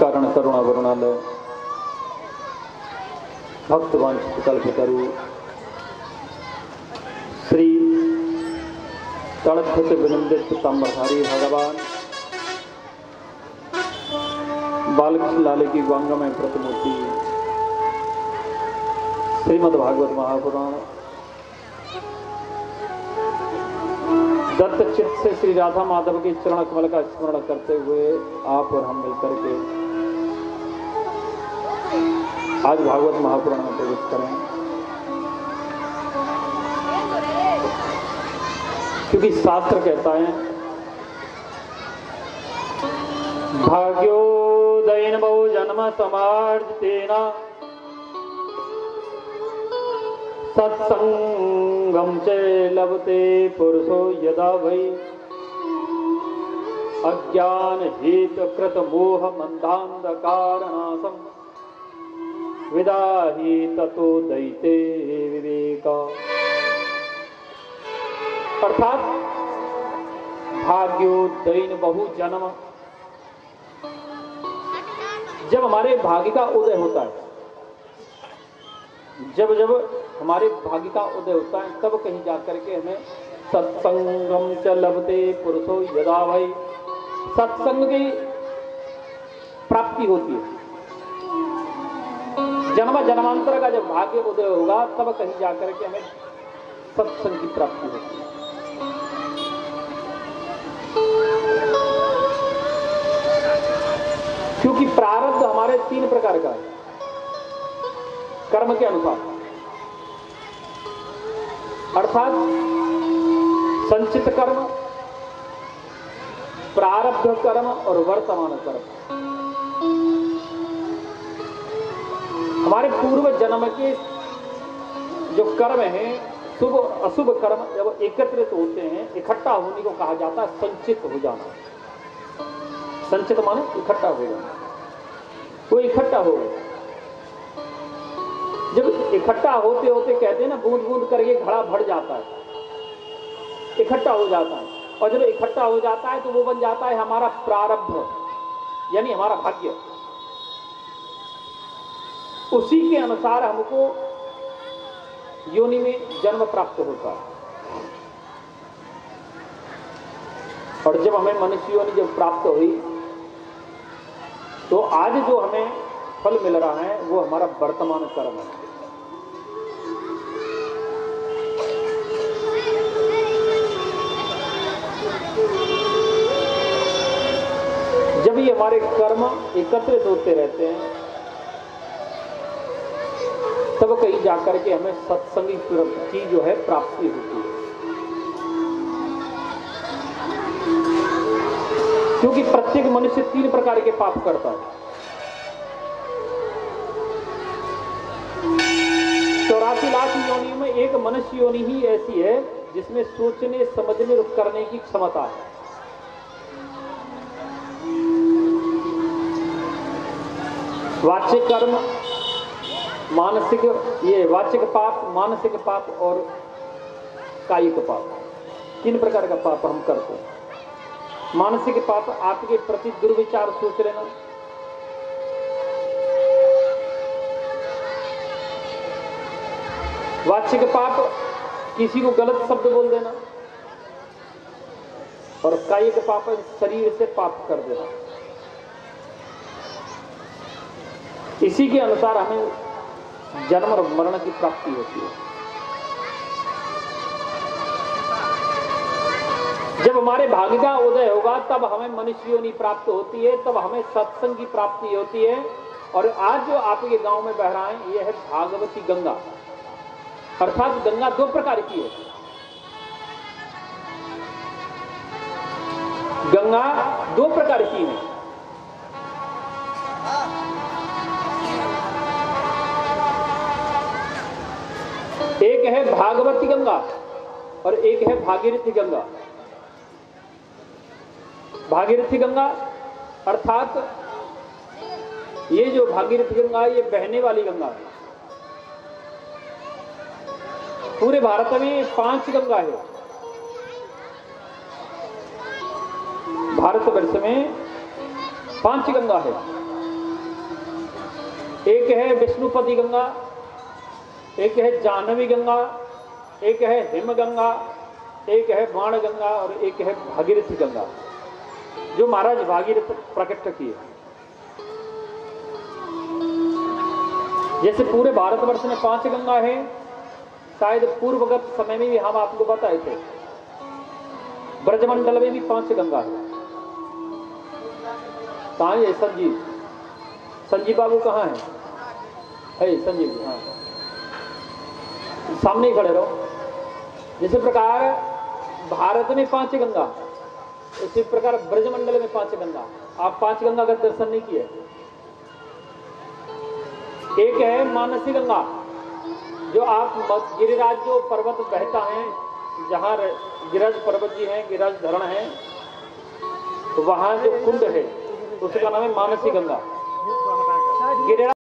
कारण करुणा वरुणालय भक्त वांछित कल्पतरु श्री तड़फित विनंदित ताम्रधारी भगवान बालकृष्ण लाले की वांगमय प्रतिमूर्ति श्रीमद् भागवत महापुराण दत्त चित्त से श्री राधा माधव के चरण कमल का स्मरण करते हुए आप और हम मिलकर के आज भागवत महापुराण में प्रवेश करें, क्योंकि शास्त्र कहता है भाग्योदयन बहु जन्म समार्जितेन सत्संगम च लभते पुरुषो यदा वै अज्ञान हेत कृत मोह मंदांधकारनाशम विदाहि ततो दैते विवेका। अर्थात भाग्योदयन बहु जन्म, जब हमारे भाग्य का उदय होता है, जब जब हमारे भाग्य का उदय होता है, तब कहीं जाकर के हमें सत्संगम च लभते पुरुषो यदा वै, सत्संग की प्राप्ति होती है। जन्म जन्मांतर का जब भाग्य उदय होगा तब कहीं जाकर के हमें सत्संग की प्राप्ति होती है। क्योंकि प्रारब्ध हमारे 3 प्रकार का है कर्म के अनुसार, अर्थात संचित कर्म, प्रारब्ध कर्म और वर्तमान कर्म। हमारे पूर्व जन्म के जो कर्म हैं, शुभ अशुभ कर्म, जब एकत्रित होते हैं, इकट्ठा होने को कहा जाता है संचित हो जाना। संचित माने इकट्ठा हो जाना, वो इकट्ठा हो गए। जब इकट्ठा होते होते कहते हैं ना, बूंद बूंद करके घड़ा भर जाता है, इकट्ठा हो जाता है, और जब इकट्ठा हो जाता है तो वो बन जाता है हमारा प्रारब्ध, यानी हमारा भाग्य। उसी के अनुसार हमको योनि में जन्म प्राप्त होता है। और जब हमें मनुष्य योनि जब प्राप्त हुई तो आज जो हमें फल मिल रहा है वो हमारा वर्तमान कर्म है। जब ये हमारे कर्म एकत्रित होते रहते हैं तब कहीं जाकर के हमें सत्संगी की जो है प्राप्ति होती है। क्योंकि प्रत्येक मनुष्य 3 प्रकार के पाप करता है। 84 लाख योनि में एक मनुष्य योनि ही ऐसी है जिसमें सोचने समझने और करने की क्षमता है। वाचिक कर्म, मानसिक, ये वाचिक पाप, मानसिक पाप और कायिक पाप, 3 प्रकार का पाप हम करते हैं। मानसिक पाप आपके प्रति दुर्विचार सोच लेना, वाचिक पाप किसी को गलत शब्द बोल देना, और कायिक पाप शरीर से पाप कर देना। इसी के अनुसार हमें जन्म और मरण की प्राप्ति होती है। जब हमारे भाग्य का उदय होगा तब हमें मनुष्य योनि प्राप्त होती है, तब हमें सत्संग की प्राप्ति होती है। और आज जो आपके गांव में बह रहा है यह है भागवती गंगा। अर्थात गंगा 2 प्रकार की है। गंगा 2 प्रकार की है। एक है भागवती गंगा और एक है भागीरथी गंगा। भागीरथी गंगा अर्थात ये जो भागीरथी गंगा है ये बहने वाली गंगा है। पूरे भारत में 5 गंगा है। भारतवर्ष में 5 गंगा है। एक है विष्णुपति गंगा, एक है जाह्नवी गंगा, एक है हिम गंगा, एक है बाण गंगा और एक है भागीरथी गंगा, जो महाराज भागीरथ प्रकट किए। जैसे पूरे भारतवर्ष में 5 गंगा है, शायद पूर्वगत समय में भी हम आपको बताए थे, ब्रजमंडल में भी 5 गंगा है। कहाँ है संजीव? संजीव बाबू कहाँ है संजीव? हाँ, सामने ही खड़े रहो। इसी प्रकार भारत में 5 गंगा, इसी प्रकार ब्रजमंडल में 5 गंगा। आप 5 गंगा का दर्शन नहीं किए। एक है मानसी गंगा, जो आप गिरिराज जो पर्वत बहता है, जहाँ गिरिराज पर्वत जी हैं, गिरिराज धरण है, तो वहां जो कुंड है उसका नाम है मानसी गंगा। गिरिराज